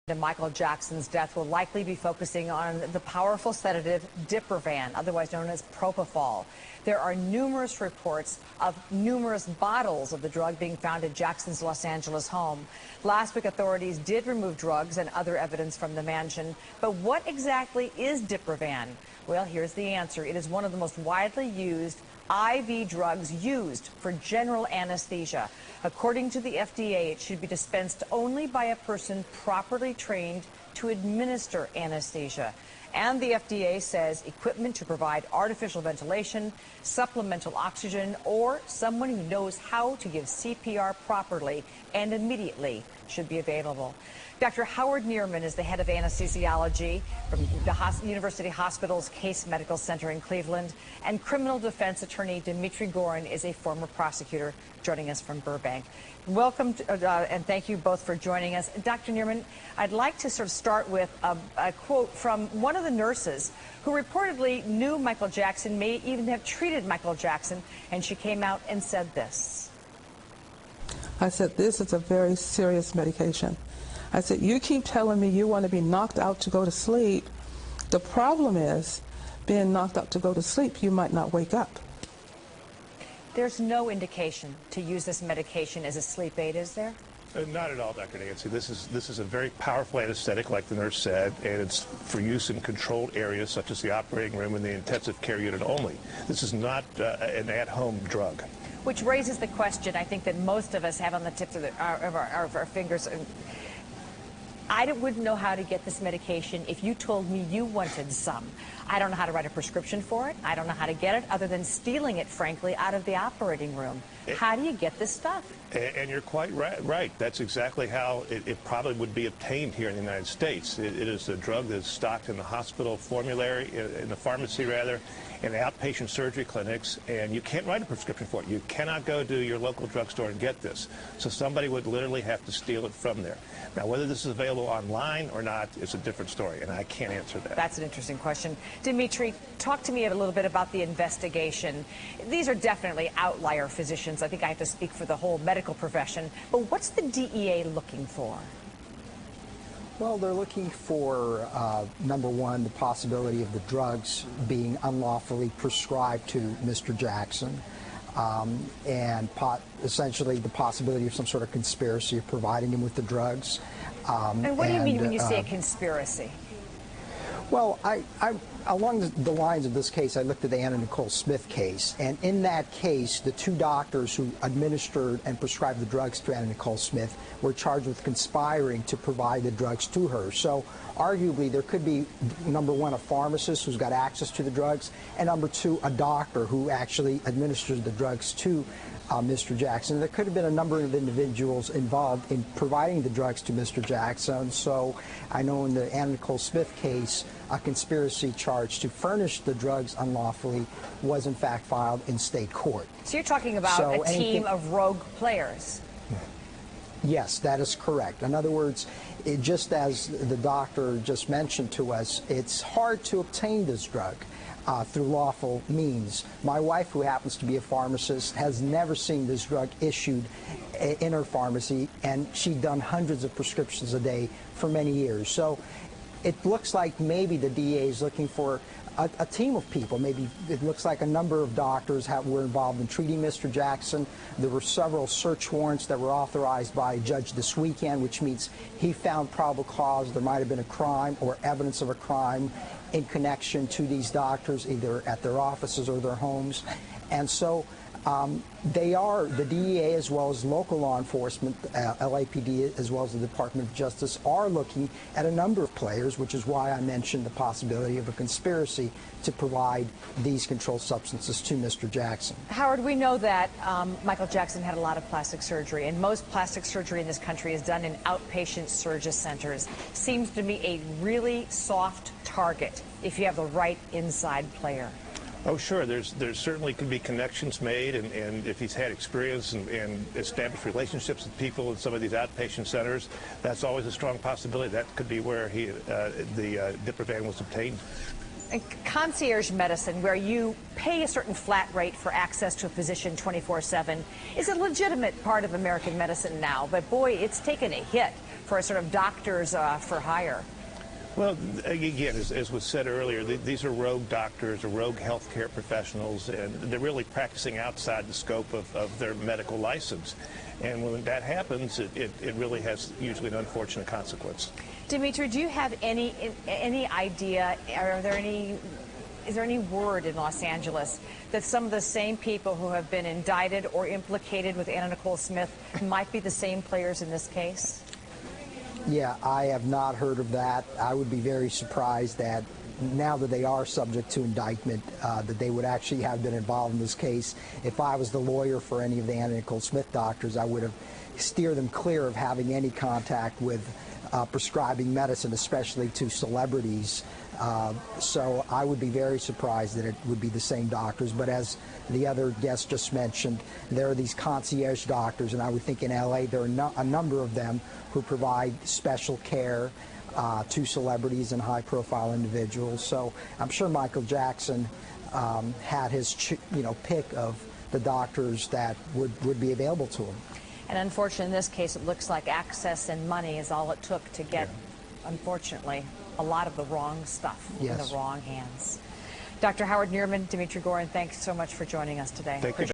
Michael Jackson's death will likely be focusing on the powerful sedative Diprivan, otherwise known as propofol. There are numerous reports of numerous bottles of the drug being found in Jackson's Los Angeles home. Last week, authorities did remove drugs and other evidence from the mansion. But what exactly is Diprivan? Well, here's the answer. It is one of the most widely used IV drugs used for general anesthesia. According to the FDA, it should be dispensed only by a person properly trained to administer anesthesia. And the FDA says equipment to provide artificial ventilation, supplemental oxygen, or someone who knows how to give CPR properly and immediately should be available. Dr. Howard Neerman is the head of anesthesiology from the University Hospital's Case Medical Center in Cleveland, and criminal defense attorney Dmitry Gorin is a former prosecutor joining us from Burbank. Welcome and thank you both for joining us. Dr. Neerman, I'd like to sort of start with a quote from one of the nurses who reportedly knew Michael Jackson, may even have treated Michael Jackson, and she came out and said this. I said, this is a very serious medication. I said, you keep telling me you want to be knocked out to go to sleep. The problem is, being knocked out to go to sleep, you might not wake up. There's no indication to use this medication as a sleep aid, is there? Not at all, Dr. Nancy. This is a very powerful anesthetic, like the nurse said, and it's for use in controlled areas such as the operating room and the intensive care unit only. This is not an at-home drug. Which raises the question, I think, that most of us have on the tips of our fingers. I wouldn't know how to get this medication if you told me you wanted some. I don't know how to write a prescription for it. I don't know how to get it other than stealing it, frankly, out of the operating room. How do you get this stuff? And you're quite right. That's exactly how it probably would be obtained here in the United States. It is a drug that's stocked in the hospital formulary, in the pharmacy rather, in outpatient surgery clinics, and you can't write a prescription for it. You cannot go to your local drugstore and get this. So somebody would literally have to steal it from there. Now, whether this is available online or not is a different story, and I can't answer that. That's an interesting question. Dmitry, talk to me a little bit about the investigation. These are definitely outlier physicians. I think I have to speak for the whole medical profession. But what's the DEA looking for? Well, they're looking for, number one, the possibility of the drugs being unlawfully prescribed to Mr. Jackson, and essentially the possibility of some sort of conspiracy of providing him with the drugs. And what do you mean when you say a conspiracy? Well, along the lines of this case, I looked at the Anna Nicole Smith case, and in that case, the two doctors who administered and prescribed the drugs to Anna Nicole Smith were charged with conspiring to provide the drugs to her. So arguably, there could be, number one, a pharmacist who's got access to the drugs, and number two, a doctor who actually administers the drugs to Mr. Jackson. There could have been a number of individuals involved in providing the drugs to Mr. Jackson. So I know in the Anna Nicole Smith case, a conspiracy charge to furnish the drugs unlawfully was in fact filed in state court. So you're talking about a team of rogue players. Yes, that is correct. In other words, just as the doctor just mentioned to us, it's hard to obtain this drug through lawful means. My wife, who happens to be a pharmacist, has never seen this drug issued in her pharmacy, and she's done hundreds of prescriptions a day for many years. So it looks like maybe the DEA is looking for a team of people. Maybe it looks like a number of doctors were involved in treating Mr. Jackson. There were several search warrants that were authorized by a judge this weekend, which means he found probable cause there might have been a crime or evidence of a crime in connection to these doctors, either at their offices or their homes. And so the DEA, as well as local law enforcement, LAPD, as well as the Department of Justice, are looking at a number of players, which is why I mentioned the possibility of a conspiracy to provide these controlled substances to Mr. Jackson. Howard, we know that Michael Jackson had a lot of plastic surgery, and most plastic surgery in this country is done in outpatient surgery centers. Seems to me a really soft target if you have the right inside player. Oh, sure. There certainly could be connections made, and if he's had experience and established relationships with people in some of these outpatient centers, that's always a strong possibility. That could be where the Diprivan was obtained. And concierge medicine, where you pay a certain flat rate for access to a physician 24/7, is a legitimate part of American medicine now. But boy, it's taken a hit for sort of doctors for hire? Well, again, as was said earlier, these are rogue doctors or rogue healthcare professionals, and they're really practicing outside the scope of their medical license. And when that happens, it really has usually an unfortunate consequence. Dmitry, do you have any idea, is there any word in Los Angeles that some of the same people who have been indicted or implicated with Anna Nicole Smith might be the same players in this case? Yeah, I have not heard of that. I would be very surprised that now that they are subject to indictment, that they would actually have been involved in this case. If I was the lawyer for any of the Anna Nicole Smith doctors, I would have steered them clear of having any contact with prescribing medicine, especially to celebrities. So I would be very surprised that it would be the same doctors. But as the other guest just mentioned, there are these concierge doctors, and I would think in LA there are a number of them who provide special care to celebrities and high-profile individuals. So I'm sure Michael Jackson had his pick of the doctors that would be available to him. And unfortunately, in this case, it looks like access and money is all it took to get, unfortunately, a lot of the wrong stuff in the wrong hands. Dr. Howard Neerman, Dmitry Gorin, thanks so much for joining us today. Thank you.